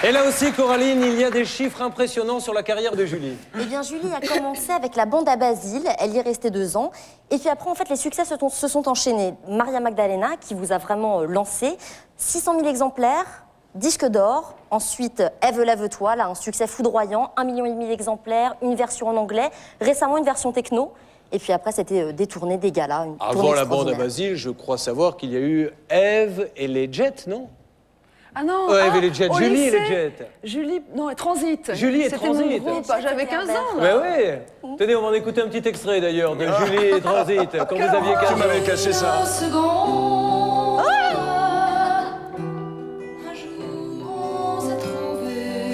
Et là aussi, Coraline, il y a des chiffres impressionnants sur la carrière de Julie. Eh bien, Julie a commencé avec la bande à Basile. Elle y est restée 2 ans. Et puis après, en fait, les succès se sont enchaînés. Maria Magdalena, qui vous a vraiment lancé. 600 000 exemplaires, disque d'or. Ensuite, Ève, lève-toi, là, un succès foudroyant. 1,5 million d'exemplaires, une version en anglais. Récemment, une version techno. Et puis après, c'était des tournées, des galas. Avant la bande à Basile, je crois savoir qu'il y a eu Ève et les Jets, non? Ah non, Ève et les Jets, Julie lycée, et les Jets. Julie, non, Transit. Julie et Transit. C'était mon groupe, j'avais 15 ans. Ben oui. Tenez, on va en écouter un petit extrait d'ailleurs de Julie et Transit, quand vous aviez 15 ans. Tu m'avais caché ça.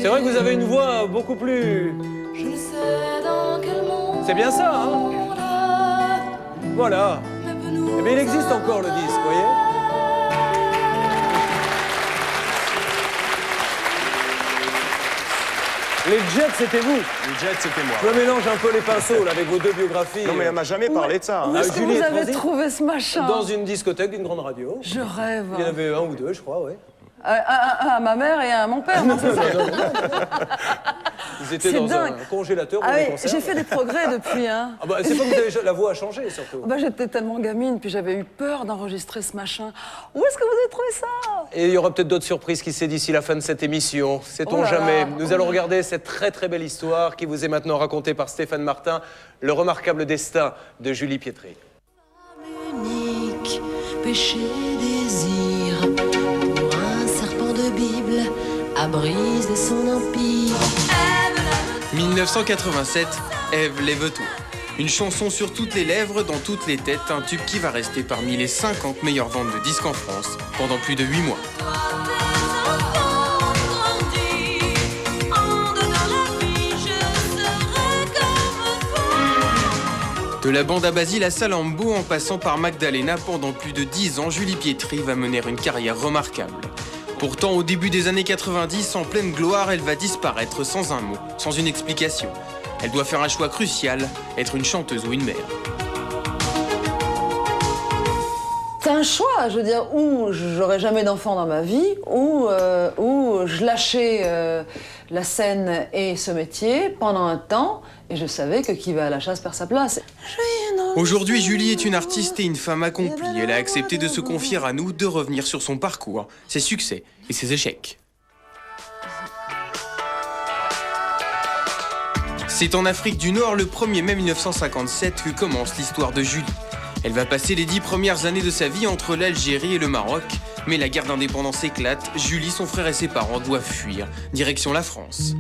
C'est vrai que vous avez une voix beaucoup plus... C'est bien ça, hein? Voilà. Eh bien, il existe encore le disque, vous voyez? Les Jets, c'était vous. Les Jets, c'était moi. Je mélange un peu les pinceaux là, avec vos 2 biographies. Non, mais elle m'a jamais parlé de ça. Hein. Où est-ce que Julie vous et avez Transit trouvé ce machin? Dans une discothèque d'une grande radio. Je rêve. Il y en avait 1 ou 2, je crois, oui. Un à ma mère et un à mon père, non, c'est ça? Ils étaient C'est dans dingue. un congélateur pour Ah les oui, conserves. j'ai fait des progrès depuis, hein. Ah bah, c'est pas que vous avez... la voix a changé, surtout. Bah, j'étais tellement gamine, puis j'avais eu peur d'enregistrer ce machin. Où est-ce que vous avez trouvé ça? Et il y aura peut-être d'autres surprises qui s'est d'ici la fin de cette émission. Sait-on Oh là jamais. là. Nous allons regarder cette très très belle histoire qui vous est maintenant racontée par Stéphane Martin, le remarquable destin de Julie Pietri. Unique, péché, désir, pour un serpent de Bible, à briser son empire. 1987, Ève, lève-toi. Une chanson sur toutes les lèvres, dans toutes les têtes, un tube qui va rester parmi les 50 meilleures ventes de disques en France pendant plus de 8 mois. De la bande à Basile à Salammbô, en passant par Magdalena, pendant plus de 10 ans, Julie Pietri va mener une carrière remarquable. Pourtant, au début des années 90, en pleine gloire, elle va disparaître sans un mot, sans une explication. Elle doit faire un choix crucial, être une chanteuse ou une mère. C'est un choix, je veux dire, ou j'aurais jamais d'enfant dans ma vie, ou je lâchais la scène et ce métier pendant un temps, et je savais que qui va à la chasse perd sa place. Aujourd'hui, Julie est une artiste et une femme accomplie. Elle a accepté de se confier à nous, de revenir sur son parcours, ses succès et ses échecs. C'est en Afrique du Nord, le 1er mai 1957, que commence l'histoire de Julie. Elle va passer les 10 premières années de sa vie entre l'Algérie et le Maroc, mais la guerre d'indépendance éclate, Julie, son frère et ses parents doivent fuir, direction la France.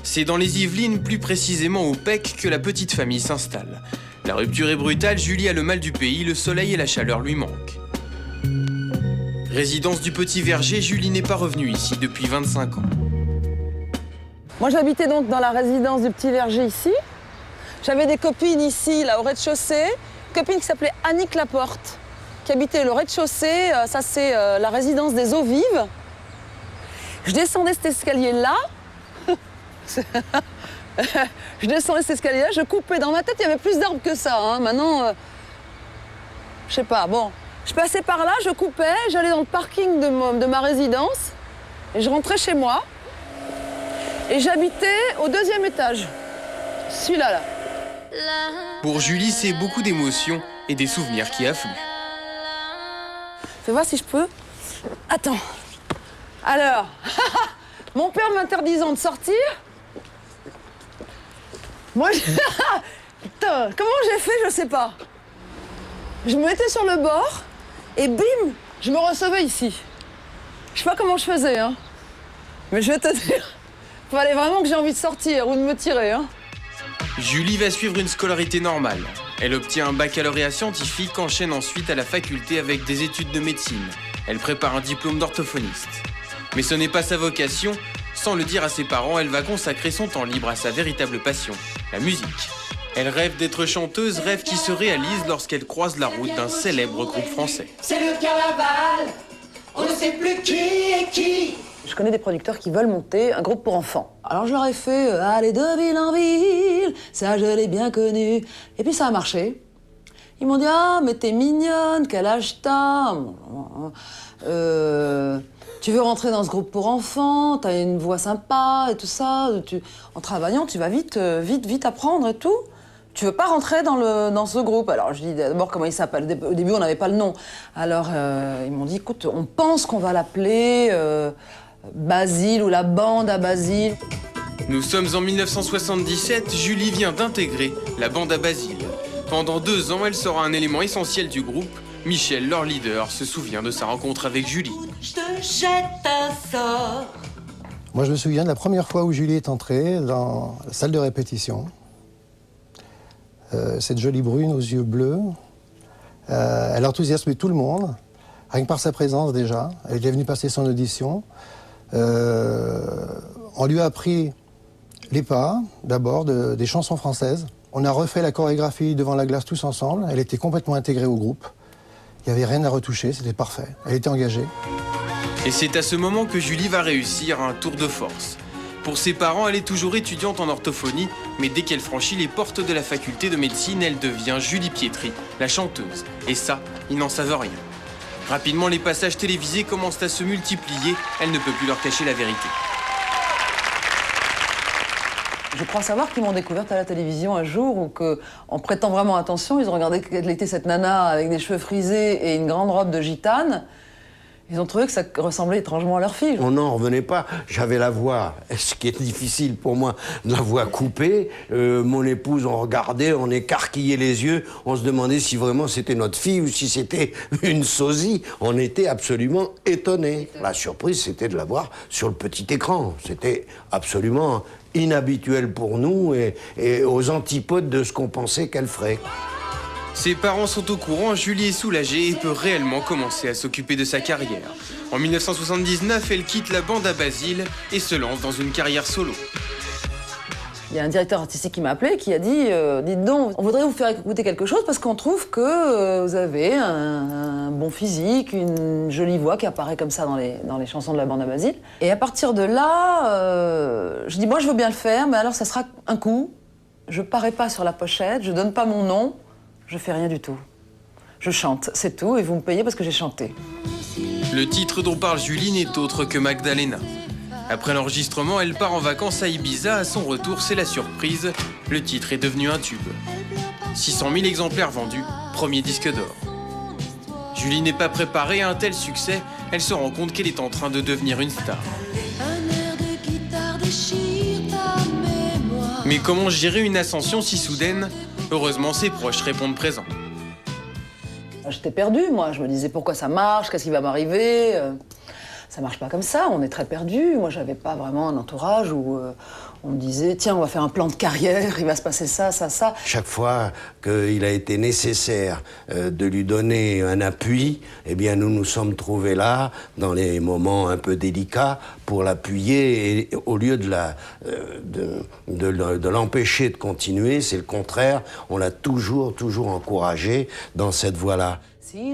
C'est dans les Yvelines, plus précisément au Pec, que la petite famille s'installe. La rupture est brutale, Julie a le mal du pays, le soleil et la chaleur lui manquent. Résidence du Petit Verger, Julie n'est pas revenue ici depuis 25 ans. Moi, j'habitais donc dans la résidence du Petit Verger ici. J'avais des copines ici, là, au rez-de-chaussée. Une copine qui s'appelait Annick Laporte, qui habitait le rez-de-chaussée. Ça, c'est la résidence des eaux vives. Je descendais cet escalier-là. Je descendais cet escalier-là, je coupais. Dans ma tête, il y avait plus d'arbres que ça. Hein. Maintenant, je sais pas. Bon, je passais par là, je coupais, j'allais dans le parking de ma résidence et je rentrais chez moi. Et j'habitais au 2e étage. Celui-là, là. Pour Julie, c'est beaucoup d'émotions et des souvenirs qui affluent. Fais voir si je peux. Attends. Alors, mon père m'interdisant de sortir. Moi, putain, comment j'ai fait, je sais pas. Je me mettais sur le bord et bim, je me recevais ici. Je sais pas comment je faisais, hein. Mais je vais te dire, fallait vraiment que j'ai envie de sortir ou de me tirer, hein. Julie va suivre une scolarité normale. Elle obtient un baccalauréat scientifique, enchaîne ensuite à la faculté avec des études de médecine. Elle prépare un diplôme d'orthophoniste. Mais ce n'est pas sa vocation. Sans le dire à ses parents, elle va consacrer son temps libre à sa véritable passion, la musique. Elle rêve d'être chanteuse, rêve qui se réalise lorsqu'elle croise la route d'un célèbre groupe français. C'est le carnaval, on ne sait plus qui est qui. Je connais des producteurs qui veulent monter un groupe pour enfants. Alors je leur ai fait aller de ville en ville, ça je l'ai bien connu. Et puis ça a marché. Ils m'ont dit « Ah, mais t'es mignonne, quel âge t'as ? Tu veux rentrer dans ce groupe pour enfants, t'as une voix sympa et tout ça. En travaillant, tu vas vite apprendre et tout. Tu veux pas rentrer dans ce groupe ?» Alors je dis d'abord comment il s'appelle. Au début, on n'avait pas le nom. Alors ils m'ont dit « Écoute, on pense qu'on va l'appeler Basile ou la bande à Basile. » Nous sommes en 1977, Julie vient d'intégrer la bande à Basile. Pendant 2 ans, elle sera un élément essentiel du groupe. Michel, leur leader, se souvient de sa rencontre avec Julie. Je te jette un sort. Moi, je me souviens de la première fois où Julie est entrée dans la salle de répétition. Cette jolie brune aux yeux bleus. Elle a enthousiasmé tout le monde, rien que par sa présence déjà. Elle était venue passer son audition. On lui a appris les pas, d'abord, des chansons françaises. On a refait la chorégraphie devant la glace tous ensemble. Elle était complètement intégrée au groupe. Il n'y avait rien à retoucher, c'était parfait. Elle était engagée. Et c'est à ce moment que Julie va réussir un tour de force. Pour ses parents, elle est toujours étudiante en orthophonie, mais dès qu'elle franchit les portes de la faculté de médecine, elle devient Julie Pietri, la chanteuse. Et ça, ils n'en savent rien. Rapidement, les passages télévisés commencent à se multiplier, elle ne peut plus leur cacher la vérité. Je crois savoir qu'ils m'ont découverte à la télévision un jour ou qu'en prêtant vraiment attention, ils ont regardé quelle était cette nana avec des cheveux frisés et une grande robe de gitane. Ils ont trouvé que ça ressemblait étrangement à leur fille. On n'en revenait pas. J'avais la voix, ce qui est difficile pour moi, la voix coupée. Mon épouse, on regardait, on écarquillait les yeux. On se demandait si vraiment c'était notre fille ou si c'était une sosie. On était absolument étonnés. La surprise, c'était de la voir sur le petit écran. C'était absolument inhabituel pour nous et aux antipodes de ce qu'on pensait qu'elle ferait. Ses parents sont au courant, Julie est soulagée et peut réellement commencer à s'occuper de sa carrière. En 1979, elle quitte la bande à Basile et se lance dans une carrière solo. Il y a un directeur artistique qui m'a appelé, qui a dit « Dites donc, on voudrait vous faire écouter quelque chose parce qu'on trouve que vous avez un bon physique, une jolie voix qui apparaît comme ça dans les chansons de la bande à Basile. » Et à partir de là, je dis « Moi, je veux bien le faire, mais alors ça sera un coup. Je parais pas sur la pochette, je donne pas mon nom. Je fais rien du tout. Je chante, c'est tout, et vous me payez parce que j'ai chanté. » Le titre dont parle Julie n'est autre que Magdalena. Après l'enregistrement, elle part en vacances à Ibiza. À son retour, c'est la surprise. Le titre est devenu un tube. 600 000 exemplaires vendus, premier disque d'or. Julie n'est pas préparée à un tel succès. Elle se rend compte qu'elle est en train de devenir une star. Mais comment gérer une ascension si soudaine ? Heureusement, ses proches répondent présents. J'étais perdue, moi. Je me disais pourquoi ça marche, qu'est-ce qui va m'arriver. Ça marche pas comme ça, on est très perdus. Moi, j'avais pas vraiment un entourage où on me disait tiens, on va faire un plan de carrière, il va se passer ça, ça, ça. Chaque fois qu'il a été nécessaire de lui donner un appui, eh bien, nous nous sommes trouvés là, dans les moments un peu délicats, pour l'appuyer. Et au lieu de l'empêcher de continuer, c'est le contraire. On l'a toujours encouragé dans cette voie-là.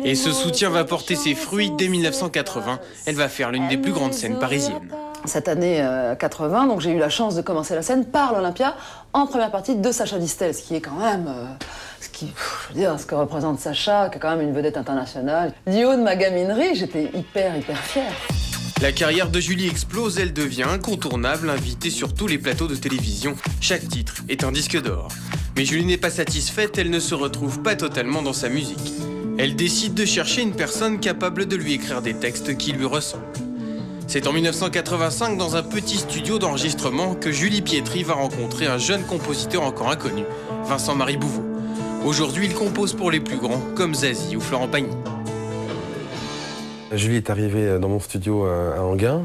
Et ce soutien va porter ses fruits dès 1980. Elle va faire l'une des plus grandes scènes parisiennes. Cette année 80, donc j'ai eu la chance de commencer la scène par l'Olympia en première partie de Sacha Distel, ce qui est quand même ce que représente Sacha, qui est quand même une vedette internationale. Du haut de ma gaminerie, j'étais hyper fière. La carrière de Julie explose, elle devient incontournable, invitée sur tous les plateaux de télévision. Chaque titre est un disque d'or. Mais Julie n'est pas satisfaite, elle ne se retrouve pas totalement dans sa musique. Elle décide de chercher une personne capable de lui écrire des textes qui lui ressemblent. C'est en 1985, dans un petit studio d'enregistrement, que Julie Pietri va rencontrer un jeune compositeur encore inconnu, Vincent-Marie Bouveau. Aujourd'hui, il compose pour les plus grands, comme Zazie ou Florent Pagny. Julie est arrivée dans mon studio à Enghien,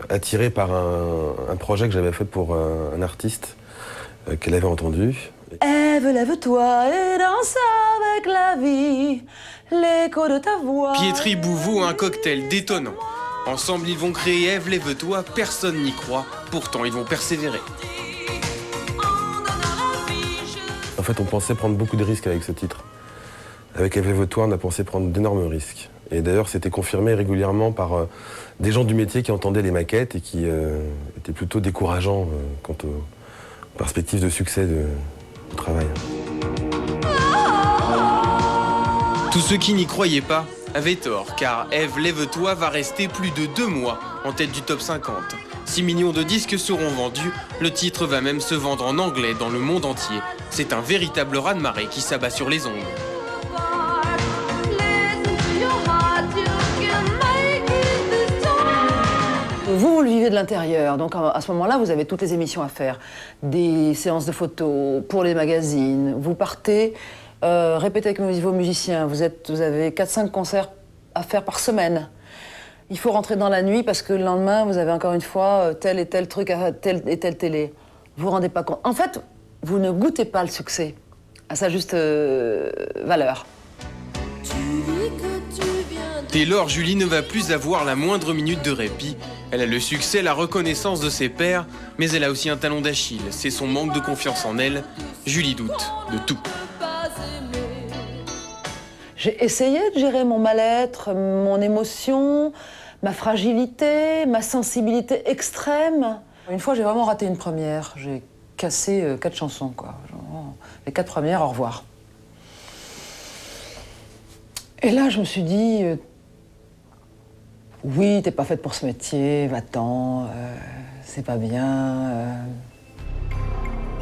attirée par un projet que j'avais fait pour un artiste qu'elle avait entendu. Ève, lève-toi et danse avec la vie, l'écho de ta voix. Pietri Bouveau, un cocktail détonnant. Ensemble, ils vont créer Ève, lève-toi, personne n'y croit, pourtant ils vont persévérer. En fait, on pensait prendre beaucoup de risques avec ce titre. Avec Ève, lève-toi, on a pensé prendre d'énormes risques. Et d'ailleurs, c'était confirmé régulièrement par des gens du métier qui entendaient les maquettes et qui étaient plutôt décourageants quant aux perspectives de succès du travail. Tous ceux qui n'y croyaient pas avaient tort, car Ève Lève-toi va rester plus de 2 mois en tête du top 50. 6 millions de disques seront vendus, le titre va même se vendre en anglais dans le monde entier. C'est un véritable raz-de-marée qui s'abat sur les ondes. Vous le vivez de l'intérieur, donc à ce moment-là, vous avez toutes les émissions à faire. Des séances de photos pour les magazines, vous partez, répétez avec vos musiciens, vous avez 4-5 concerts à faire par semaine. Il faut rentrer dans la nuit parce que le lendemain, vous avez encore une fois tel et tel truc à telle et telle télé. Vous vous rendez pas compte. En fait, vous ne goûtez pas le succès à sa juste valeur. Dès lors, Julie ne va plus avoir la moindre minute de répit. Elle a le succès, la reconnaissance de ses pairs, mais elle a aussi un talon d'Achille. C'est son manque de confiance en elle. Julie doute de tout. J'ai essayé de gérer mon mal-être, mon émotion, ma fragilité, ma sensibilité extrême. Une fois, j'ai vraiment raté une première. J'ai cassé 4 chansons, quoi. Genre, les 4 premières, au revoir. Et là, je me suis dit, oui, t'es pas faite pour ce métier, va-t'en, c'est pas bien.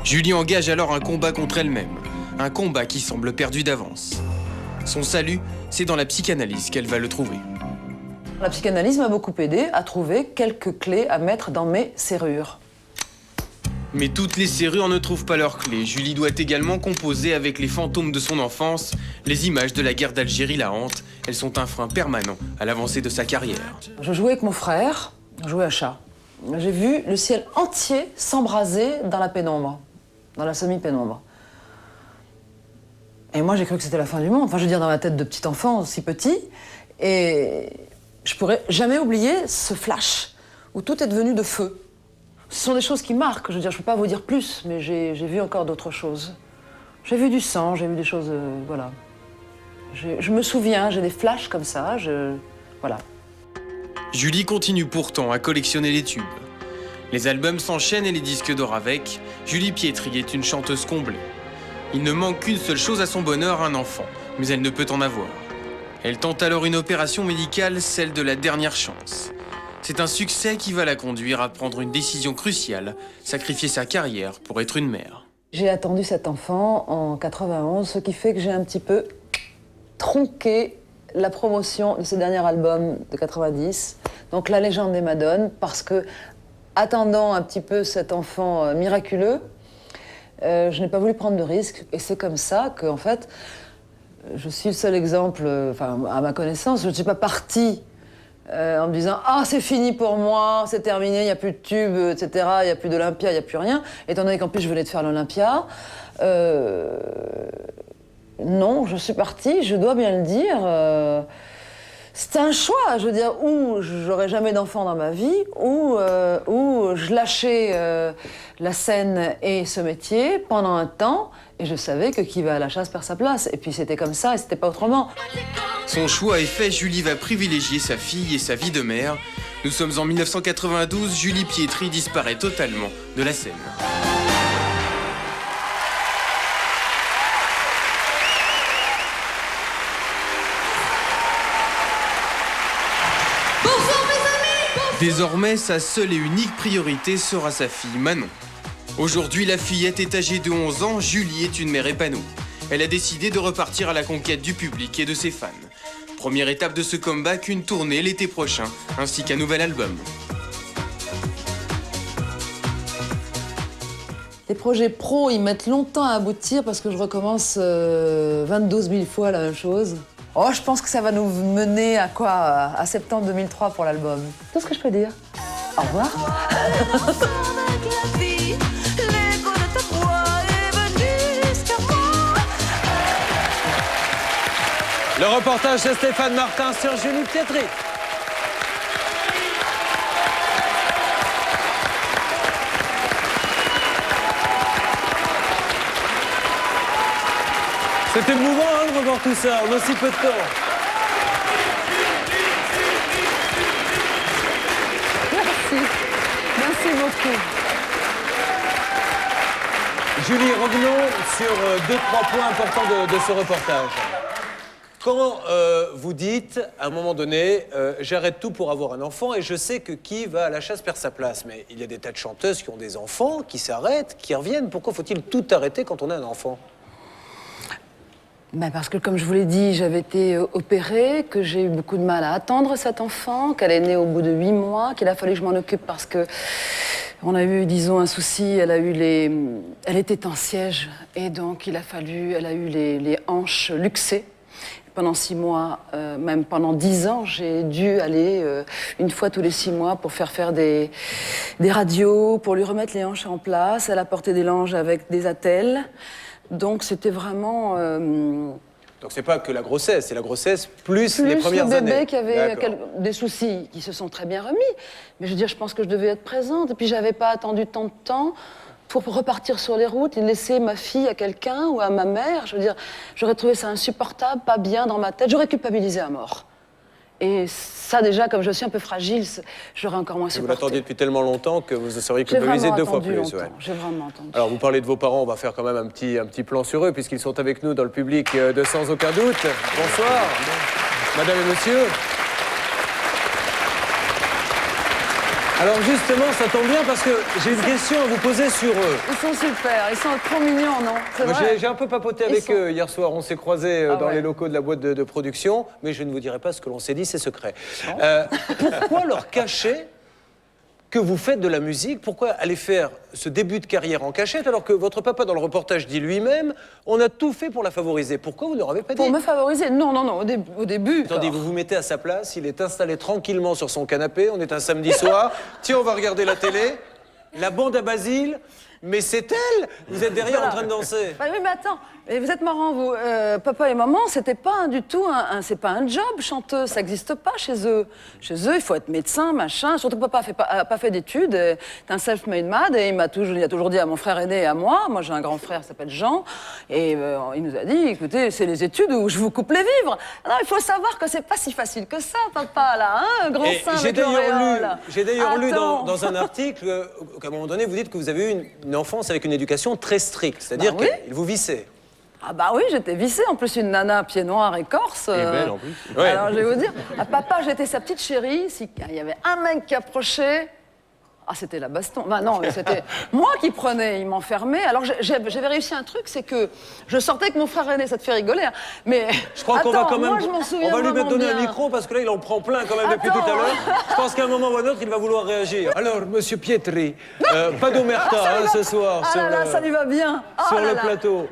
Julie engage alors un combat contre elle-même. Un combat qui semble perdu d'avance. Son salut, c'est dans la psychanalyse qu'elle va le trouver. La psychanalyse m'a beaucoup aidée à trouver quelques clés à mettre dans mes serrures. Mais toutes les serrures ne trouvent pas leurs clés. Julie doit également composer avec les fantômes de son enfance. Les images de la guerre d'Algérie la hantent. Elles sont un frein permanent à l'avancée de sa carrière. Je jouais avec mon frère, on jouait à chat. J'ai vu le ciel entier s'embraser dans la pénombre, dans la semi-pénombre. Et moi, j'ai cru que c'était la fin du monde. Enfin, je veux dire, dans ma tête de petit enfant, si petit. Et je pourrais jamais oublier ce flash où tout est devenu de feu. Ce sont des choses qui marquent. Je veux dire, je peux pas vous dire plus, mais j'ai vu encore d'autres choses. J'ai vu du sang, j'ai vu des choses, voilà. Je me souviens, j'ai des flashs comme ça, voilà. Julie continue pourtant à collectionner les tubes. Les albums s'enchaînent et les disques d'or avec. Julie Pietri est une chanteuse comblée. Il ne manque qu'une seule chose à son bonheur, un enfant, mais elle ne peut en avoir. Elle tente alors une opération médicale, celle de la dernière chance. C'est un succès qui va la conduire à prendre une décision cruciale, sacrifier sa carrière pour être une mère. J'ai attendu cet enfant en 91, ce qui fait que j'ai un petit peu tronqué la promotion de ce dernier album de 90, donc La légende des Madones, parce que, attendant un petit peu cet enfant miraculeux, je n'ai pas voulu prendre de risques, et c'est comme ça que, en fait, je suis le seul exemple, à ma connaissance, je ne suis pas partie en me disant « Ah, c'est fini pour moi, c'est terminé, il n'y a plus de tubes, etc., il n'y a plus d'Olympia, il n'y a plus rien », étant donné qu'en plus je venais de faire l'Olympia. Non, je suis partie, je dois bien le dire. C'était un choix, je veux dire, ou j'aurais jamais d'enfant dans ma vie, ou je lâchais la scène et ce métier pendant un temps, et je savais que qui va à la chasse perd sa place. Et puis c'était comme ça, et c'était pas autrement. Son choix est fait, Julie va privilégier sa fille et sa vie de mère. Nous sommes en 1992, Julie Pietri disparaît totalement de la scène. Désormais, sa seule et unique priorité sera sa fille, Manon. Aujourd'hui, la fillette est âgée de 11 ans, Julie est une mère épanouie. Elle a décidé de repartir à la conquête du public et de ses fans. Première étape de ce comeback, une tournée l'été prochain, ainsi qu'un nouvel album. Les projets pro, ils mettent longtemps à aboutir parce que je recommence 22 000 fois la même chose. Oh, je pense que ça va nous mener à quoi? À septembre 2003 pour l'album. C'est tout ce que je peux dire. Au revoir. Le reportage de Stéphane Martin sur Julie Pietri. C'était émouvant de revoir tout ça en aussi peu de temps. Merci. Merci beaucoup. Julie, revenons sur 2-3 points importants de ce reportage. Quand vous dites, à un moment donné, j'arrête tout pour avoir un enfant et je sais que qui va à la chasse perd sa place. Mais il y a des tas de chanteuses qui ont des enfants, qui s'arrêtent, qui reviennent. Pourquoi faut-il tout arrêter quand on a un enfant? Ben parce que, comme je vous l'ai dit, j'avais été opérée, que j'ai eu beaucoup de mal à attendre cet enfant, qu'elle est née au bout de 8 mois, qu'il a fallu que je m'en occupe parce que on a eu, disons, un souci. Elle était en siège et donc elle a eu les hanches luxées. Pendant 6 mois, même pendant 10 ans, j'ai dû aller une fois tous les 6 mois pour faire des radios, pour lui remettre les hanches en place. Elle a porté des langes avec des attelles. Donc c'était vraiment... Donc c'est pas que la grossesse, c'est la grossesse plus les premières le bébé années. qui avait des soucis qui se sont très bien remis. Mais je veux dire, je pense que je devais être présente. Et puis j'avais pas attendu tant de temps pour repartir sur les routes et laisser ma fille à quelqu'un ou à ma mère. Je veux dire, j'aurais trouvé ça insupportable, pas bien dans ma tête. J'aurais culpabilisé à mort. Et ça, déjà, comme je suis un peu fragile, j'aurais encore moins supporté. Vous l'attendiez depuis tellement longtemps que vous seriez culpabilisé 2 fois plus. Ouais. J'ai vraiment attendu. Alors, vous parlez de vos parents, on va faire quand même un petit plan sur eux, puisqu'ils sont avec nous dans le public de Sans Aucun Doute. Bonsoir, madame et monsieur. Alors justement, ça tombe bien parce que j'ai une question à vous poser sur eux. Ils sont super, ils sont trop mignons, non? C'est vrai. J'ai un peu papoté avec eux hier soir, on s'est croisés dans les locaux de la boîte de production, mais je ne vous dirai pas ce que l'on s'est dit, c'est secret. Pourquoi leur cacher que vous faites de la musique? Pourquoi aller faire ce début de carrière en cachette alors que votre papa, dans le reportage, dit lui-même, on a tout fait pour la favoriser? Pourquoi vous ne leur avez pas dit? Pour me favoriser? Non, au début. Attendez, vous vous mettez à sa place, il est installé tranquillement sur son canapé, on est un samedi soir, tiens, on va regarder la télé, la bande à Basile, mais c'est elle! Vous êtes derrière en train de danser. Bah oui, mais attends, vous êtes marrants, vous. Papa et maman, c'était pas du tout c'est pas un job, chanteuse, ça n'existe pas chez eux. Chez eux, il faut être médecin, machin. Surtout que papa n'a pas fait d'études, c'est un self-made man, et il a toujours dit à mon frère aîné et à moi, j'ai un grand frère qui s'appelle Jean, et il nous a dit, écoutez, c'est les études où je vous coupe les vivres. Alors, il faut savoir que c'est pas si facile que ça, papa, là, hein, grand sein avec l'auréole. J'ai d'ailleurs lu dans un article qu'à un moment donné, vous dites que vous avez eu une enfance avec une éducation très stricte, c'est-à-dire qu'il vous vissait. Ah bah oui, j'étais vissée, en plus une nana pied noir et corse. Et belle en plus. Ouais. Alors je vais vous dire, à papa j'étais sa petite chérie, si il y avait un mec qui approchait, c'était la baston. Bah non, c'était moi qui prenais, il m'enfermait. Alors j'avais réussi un truc, c'est que je sortais avec mon frère aîné, ça te fait rigoler, hein. Mais je crois qu'on va quand même, moi, je m'en souviens on va lui donner bien. un micro parce que là il en prend plein quand même depuis tout à l'heure. Je pense qu'à un moment ou à un autre il va vouloir réagir. Alors monsieur Pietri, pas d'omerta ce soir ça lui va bien. Sur le plateau.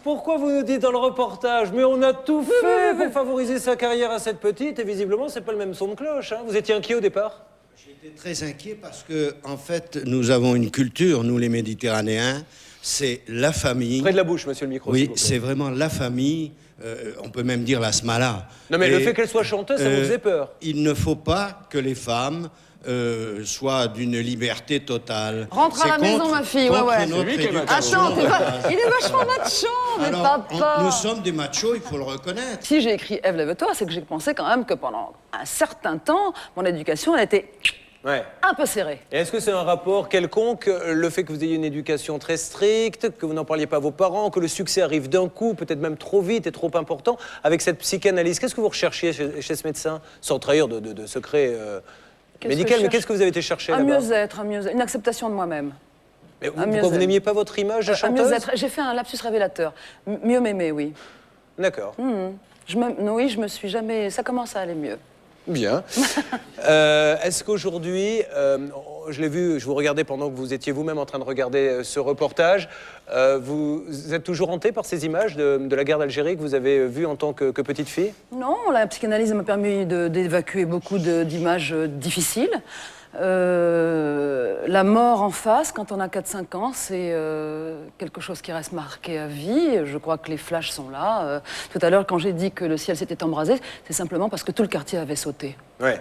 Pourquoi vous nous dites dans le reportage, mais on a tout fait pour favoriser sa carrière à cette petite, et visiblement, c'est pas le même son de cloche, hein. Vous étiez inquiet au départ? J'étais très inquiet parce que, en fait, nous avons une culture, nous les Méditerranéens, c'est la famille. Près de la bouche, monsieur le micro. Oui, c'est vraiment la famille, on peut même dire la smala. Non mais le fait qu'elle soit chanteuse, ça vous faisait peur? Il ne faut pas que les femmes soit d'une liberté totale. Rentre à la maison, ma fille, ouais. Attends, il est vachement macho, mais papa. Nous sommes des machos, il faut le reconnaître. Si j'ai écrit Ève, lève-toi, c'est que j'ai pensé quand même que pendant un certain temps, mon éducation, elle était un peu serrée. Et est-ce que c'est un rapport quelconque, le fait que vous ayez une éducation très stricte, que vous n'en parliez pas à vos parents, que le succès arrive d'un coup, peut-être même trop vite et trop important, avec cette psychanalyse? Qu'est-ce que vous recherchiez chez ce médecin, sans trahir de secret médical, mais qu'est-ce que vous avez été chercher là-bas? Un mieux-être, une acceptation de moi-même. Mais pourquoi vous n'aimiez pas votre image de chanteuse? Un mieux-être. J'ai fait un lapsus révélateur. Mieux m'aimer, oui. D'accord. Oui, je me suis jamais... Ça commence à aller mieux. Bien. Est-ce qu'aujourd'hui, je l'ai vu, je vous regardais pendant que vous étiez vous-même en train de regarder ce reportage, vous êtes toujours hanté par ces images de la guerre d'Algérie que vous avez vues en tant que petite fille? Non, la psychanalyse m'a permis d'évacuer beaucoup d'images difficiles. La mort en face, quand on a 4-5 ans, c'est quelque chose qui reste marqué à vie. Je crois que les flashs sont là. Tout à l'heure, quand j'ai dit que le ciel s'était embrasé, c'est simplement parce que tout le quartier avait sauté. Ouais.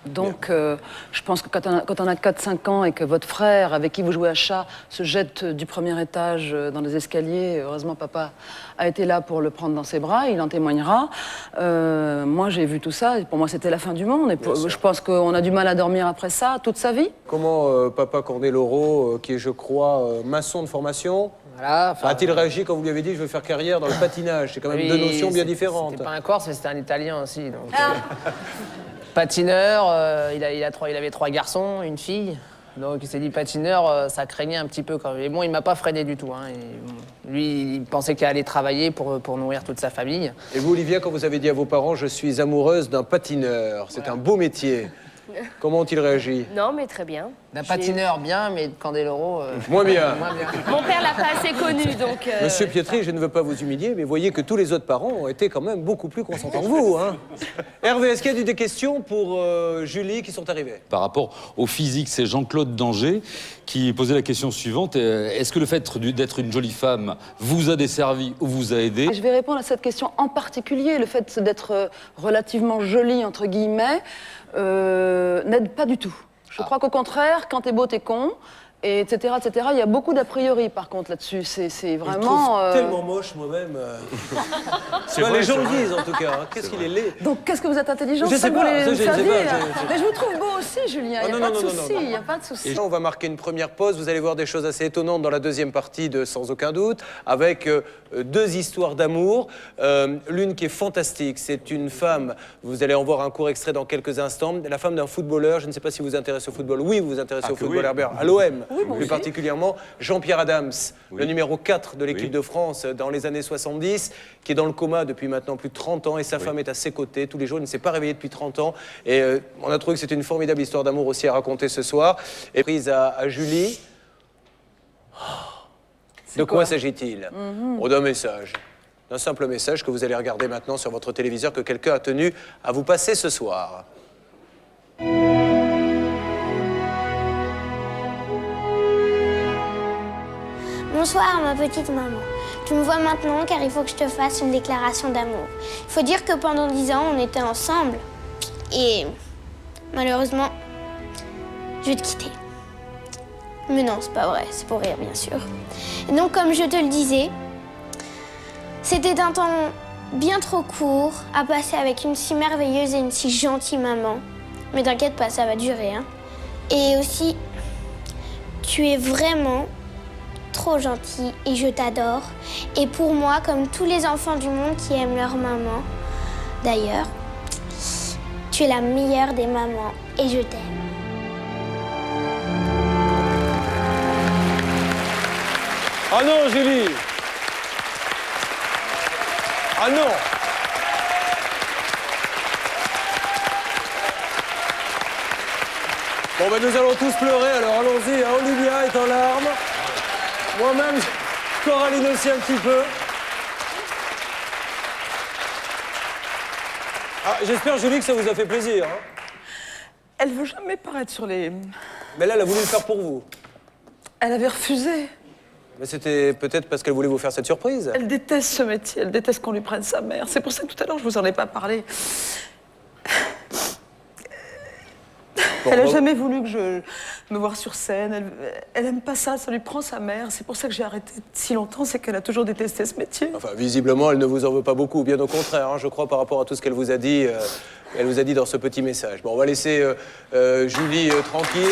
Donc, je pense que quand on a 4-5 ans et que votre frère, avec qui vous jouez à chat, se jette du premier étage dans les escaliers, heureusement, papa a été là pour le prendre dans ses bras, il en témoignera. Moi, j'ai vu tout ça, et pour moi, c'était la fin du monde. Et je pense qu'on a du mal à dormir après ça, toute sa vie. Comment papa Cornet-Lauro, qui est, je crois, maçon de formation, voilà, a-t-il réagi quand vous lui avez dit « je veux faire carrière dans le patinage ?» C'est quand même deux notions bien différentes. C'était pas un Corse, mais c'était un Italien aussi. Donc, patineur, il avait 3 garçons, une fille. Donc il s'est dit patineur, ça craignait un petit peu quand même. Mais bon, il m'a pas freiné du tout. Hein. Lui, il pensait qu'il allait travailler pour nourrir toute sa famille. Et vous, Olivia, quand vous avez dit à vos parents « je suis amoureuse d'un patineur », c'est un beau métier. Comment ont-ils réagi? Non, mais très bien. D'un patineur, bien, mais de Candeloro... Moins bien. Moins bien. Mon père l'a pas assez connu, donc... Monsieur Pietri, je ne veux pas vous humilier, mais voyez que tous les autres parents ont été quand même beaucoup plus consentants que vous. Hein. Hervé, est-ce qu'il y a des questions pour Julie qui sont arrivées? Par rapport au physique, c'est Jean-Claude Danger qui posait la question suivante. Est-ce que le fait d'être une jolie femme vous a desservi ou vous a aidé? Je vais répondre à cette question en particulier. Le fait d'être relativement jolie, entre guillemets, n'aide pas du tout. Je crois qu'au contraire, quand t'es beau, t'es con, et etc., etc. Il y a beaucoup d'a priori, par contre, là-dessus. C'est vraiment... Je le trouve tellement moche, moi-même. Les gens le disent, en tout cas. Hein. Qu'est-ce qu'il est laid. Donc, qu'est-ce que vous êtes intelligent? Je sais pas, je ne sais pas. Mais Mais je vous trouve beau aussi, Julien. Il n'y a pas de souci, il n'y a pas de souci. Et on va marquer une première pause. Vous allez voir des choses assez étonnantes dans la deuxième partie de Sans aucun doute, avec 2 histoires d'amour. L'une qui est fantastique, c'est une femme, vous allez en voir un court extrait dans quelques instants, la femme d'un footballeur. Je ne sais pas si vous vous intéressez au football. Oui, vous vous intéressez au football, Herbert. À l'OM, plus particulièrement. Jean-Pierre Adams, le numéro 4 de l'équipe de France dans les années 70, qui est dans le coma depuis maintenant plus de 30 ans, et sa femme est à ses côtés tous les jours. Il ne s'est pas réveillé depuis 30 ans. Et on a trouvé que c'était une formidable histoire d'amour aussi à raconter ce soir. Et prise à Julie. De quoi s'agit-il? D'un message. D'un simple message que vous allez regarder maintenant sur votre téléviseur, que quelqu'un a tenu à vous passer ce soir. Bonsoir ma petite maman. Tu me vois maintenant car il faut que je te fasse une déclaration d'amour. Il faut dire que pendant 10 ans, on était ensemble. Et malheureusement, je vais te quitter. Mais non, c'est pas vrai, c'est pour rire bien sûr. Et donc comme je te le disais, c'était un temps bien trop court à passer avec une si merveilleuse et une si gentille maman. Mais t'inquiète pas, ça va durer. Hein. Et aussi, tu es vraiment trop gentil et je t'adore. Et pour moi, comme tous les enfants du monde qui aiment leur maman, d'ailleurs, tu es la meilleure des mamans et je t'aime. Ah non, Julie! Ah non! Bon, ben nous allons tous pleurer, alors allons-y. Olivia est en larmes. Moi-même, Coraline aussi un petit peu. Ah, j'espère, Julie, que ça vous a fait plaisir. Hein. Elle veut jamais paraître sur les... Mais là, elle a voulu le faire pour vous. Elle avait refusé. Mais c'était peut-être parce qu'elle voulait vous faire cette surprise. Elle déteste ce métier, elle déteste qu'on lui prenne sa mère. C'est pour ça que tout à l'heure, je vous en ai pas parlé. Elle n'a jamais voulu que je me voie sur scène. Elle aime pas ça, ça lui prend sa mère. C'est pour ça que j'ai arrêté si longtemps, c'est qu'elle a toujours détesté ce métier. Enfin, visiblement, elle ne vous en veut pas beaucoup, bien au contraire, hein, je crois, par rapport à tout ce qu'elle vous a dit. Elle vous a dit dans ce petit message. Bon, on va laisser Julie tranquille.